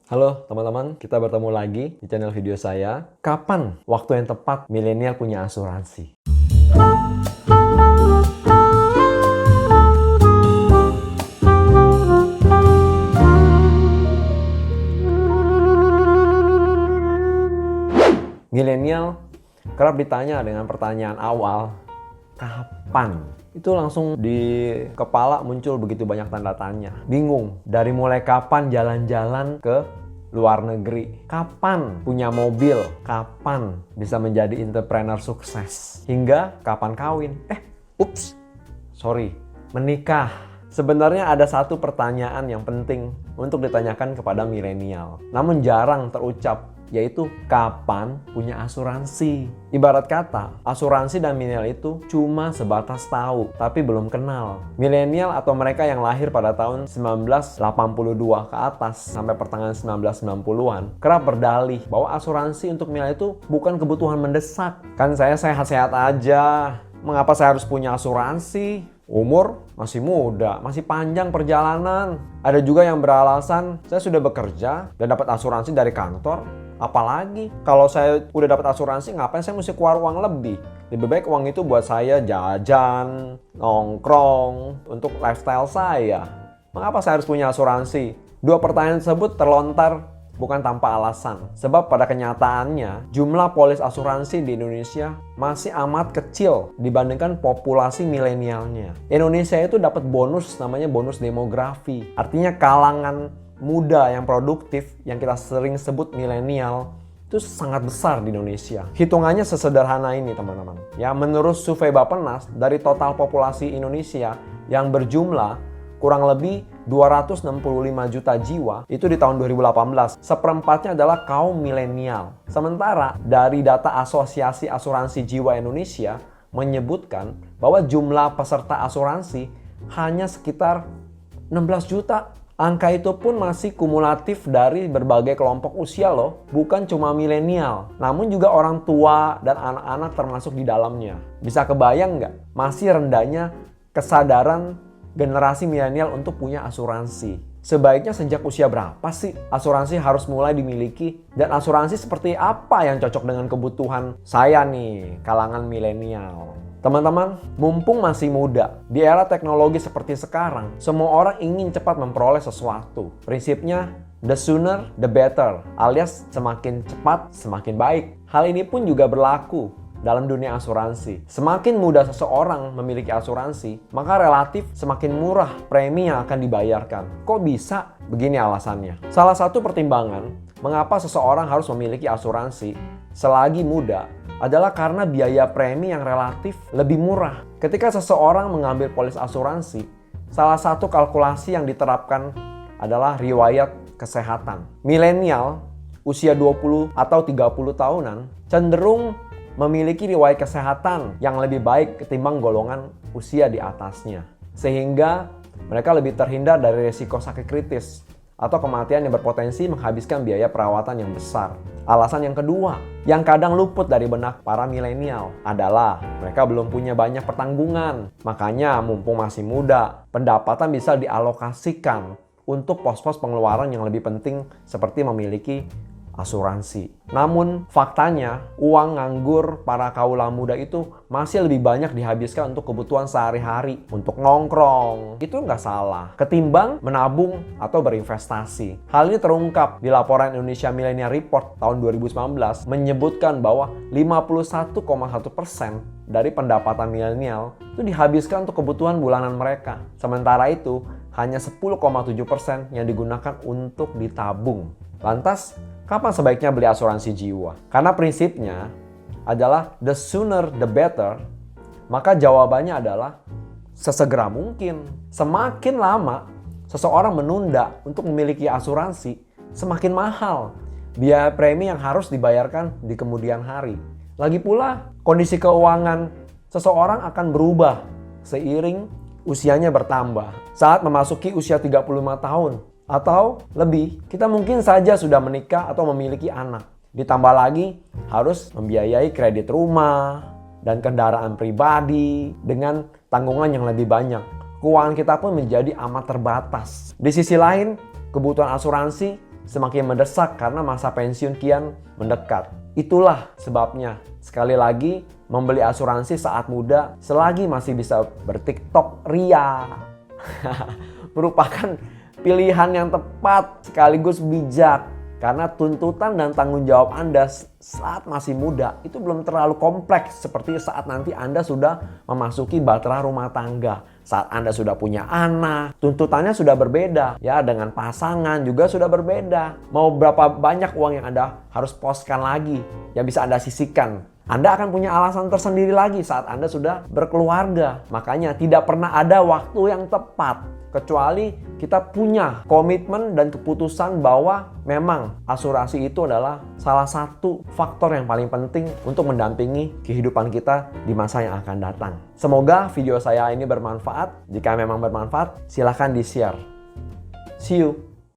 Halo teman-teman, kita bertemu lagi di channel video saya. Kapan waktu yang tepat milenial punya asuransi? Milenial kerap ditanya dengan pertanyaan awal, kapan? Itu langsung di kepala muncul begitu banyak tanda tanya. Bingung, dari mulai kapan jalan-jalan ke luar negeri? Kapan punya mobil? Kapan bisa menjadi entrepreneur sukses? Hingga kapan kawin? Menikah. Sebenarnya ada satu pertanyaan yang penting untuk ditanyakan kepada milenial, namun jarang terucap, yaitu kapan punya asuransi. Ibarat kata, asuransi dan milenial itu cuma sebatas tahu, tapi belum kenal. Milenial atau mereka yang lahir pada tahun 1982 ke atas sampai pertengahan 1990-an kerap berdalih bahwa asuransi untuk milenial itu bukan kebutuhan mendesak. Kan saya sehat-sehat aja, mengapa saya harus punya asuransi? Umur masih muda, masih panjang perjalanan. Ada juga yang beralasan, saya sudah bekerja dan dapat asuransi dari kantor. Apalagi kalau saya udah dapat asuransi, ngapain saya mesti keluar uang lebih? Lebih baik uang itu buat saya jajan, nongkrong, untuk lifestyle saya. Mengapa saya harus punya asuransi? Dua pertanyaan tersebut terlontar bukan tanpa alasan. Sebab pada kenyataannya, jumlah polis asuransi di Indonesia masih amat kecil dibandingkan populasi milenialnya. Indonesia itu dapat bonus namanya bonus demografi. Artinya kalangan muda yang produktif, yang kita sering sebut milenial, itu sangat besar di Indonesia. Hitungannya sesederhana ini teman-teman. Ya, menurut survei Bappenas, dari total populasi Indonesia yang berjumlah kurang lebih 265 juta jiwa, itu di tahun 2018, seperempatnya adalah kaum milenial. Sementara dari data Asosiasi Asuransi Jiwa Indonesia menyebutkan bahwa jumlah peserta asuransi hanya sekitar 16 juta. Angka itu pun masih kumulatif dari berbagai kelompok usia loh, bukan cuma milenial, namun juga orang tua dan anak-anak termasuk di dalamnya. Bisa kebayang nggak? Masih rendahnya kesadaran generasi milenial untuk punya asuransi. Sebaiknya sejak usia berapa sih asuransi harus mulai dimiliki? Dan asuransi seperti apa yang cocok dengan kebutuhan saya nih, kalangan milenial? Teman-teman, mumpung masih muda, di era teknologi seperti sekarang, semua orang ingin cepat memperoleh sesuatu. Prinsipnya, the sooner the better, alias semakin cepat semakin baik. Hal ini pun juga berlaku dalam dunia asuransi. Semakin mudah seseorang memiliki asuransi, maka relatif semakin murah premi yang akan dibayarkan. Kok bisa? Begini alasannya. Salah satu pertimbangan mengapa seseorang harus memiliki asuransi selagi muda adalah karena biaya premi yang relatif lebih murah. Ketika seseorang mengambil polis asuransi, salah satu kalkulasi yang diterapkan adalah riwayat kesehatan. Milenial usia 20 atau 30 tahunan cenderung memiliki riwayat kesehatan yang lebih baik ketimbang golongan usia di atasnya. Sehingga mereka lebih terhindar dari risiko sakit kritis atau kematian yang berpotensi menghabiskan biaya perawatan yang besar. Alasan yang kedua, yang kadang luput dari benak para milenial adalah mereka belum punya banyak pertanggungan. Makanya mumpung masih muda, pendapatan bisa dialokasikan untuk pos-pos pengeluaran yang lebih penting seperti memiliki asuransi. Namun faktanya uang nganggur para kaula muda itu masih lebih banyak dihabiskan untuk kebutuhan sehari-hari, untuk nongkrong. Itu nggak salah, ketimbang menabung atau berinvestasi. Hal ini terungkap di laporan Indonesia Millennial Report tahun 2019 menyebutkan bahwa 51,1% dari pendapatan milenial itu dihabiskan untuk kebutuhan bulanan mereka. Sementara itu hanya 10,7% yang digunakan untuk ditabung. Lantas, kapan sebaiknya beli asuransi jiwa? Karena prinsipnya adalah the sooner the better, maka jawabannya adalah sesegera mungkin. Semakin lama seseorang menunda untuk memiliki asuransi, semakin mahal biaya premi yang harus dibayarkan di kemudian hari. Lagi pula, kondisi keuangan seseorang akan berubah seiring usianya bertambah. Saat memasuki usia 35 tahun, atau lebih, kita mungkin saja sudah menikah atau memiliki anak. Ditambah lagi harus membiayai kredit rumah dan kendaraan pribadi dengan tanggungan yang lebih banyak. Keuangan kita pun menjadi amat terbatas. Di sisi lain, kebutuhan asuransi semakin mendesak karena masa pensiun kian mendekat. Itulah sebabnya, sekali lagi, membeli asuransi saat muda selagi masih bisa bertiktok ria merupakan pilihan yang tepat sekaligus bijak. Karena tuntutan dan tanggung jawab Anda saat masih muda itu belum terlalu kompleks seperti saat nanti Anda sudah memasuki bahtera rumah tangga. Saat Anda sudah punya anak, tuntutannya sudah berbeda. Ya, dengan pasangan juga sudah berbeda. Mau berapa banyak uang yang Anda harus poskan lagi yang bisa Anda sisihkan. Anda akan punya alasan tersendiri lagi saat Anda sudah berkeluarga. Makanya tidak pernah ada waktu yang tepat. Kecuali kita punya komitmen dan keputusan bahwa memang asuransi itu adalah salah satu faktor yang paling penting untuk mendampingi kehidupan kita di masa yang akan datang. Semoga video saya ini bermanfaat. Jika memang bermanfaat, silahkan di-share. See you!